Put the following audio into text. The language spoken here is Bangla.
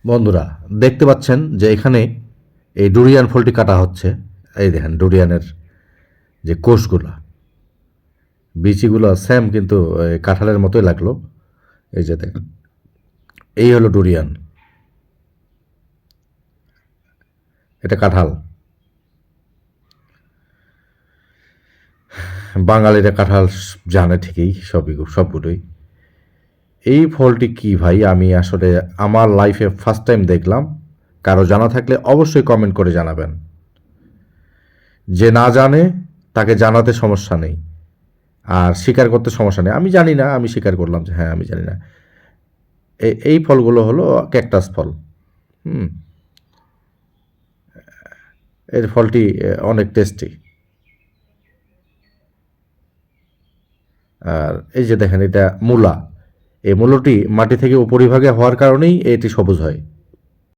বন্ধুরা, দেখতে পাচ্ছেন যে এখানে এই ডুরিয়ান ফলটি কাটা হচ্ছে। এই দেখেন ডুরিয়ানের যে কোষগুলা, বিচিগুলো সেম, কিন্তু কাঁঠালের মতোই লাগলো। এই যে দেখেন, এই হলো ডুরিয়ান, এটা কাঁঠাল। বাঙালিরা কাঁঠাল জানে ঠিকই, সবগুলোই। এই ফলটি কি ভাই, আমি আসলে আমার লাইফে ফার্স্ট টাইম দেখলাম। কারো জানা থাকলে অবশ্যই কমেন্ট করে জানাবেন। যে না জানে তাকে জানাতে সমস্যা নেই, আর স্বীকার করতে সমস্যা নেই। আমি জানি না, আমি স্বীকার করলাম যে হ্যাঁ আমি জানি না। এই ফলগুলো হলো ক্যাকটাস ফল। হুম। এর ফলটি অনেক টেস্টি। আর এই যে দেখেন, এটা মূলা। এই মূলটি মাটি থেকে উপরিভাগে হওয়ার কারণেই এটি সবুজ হয়।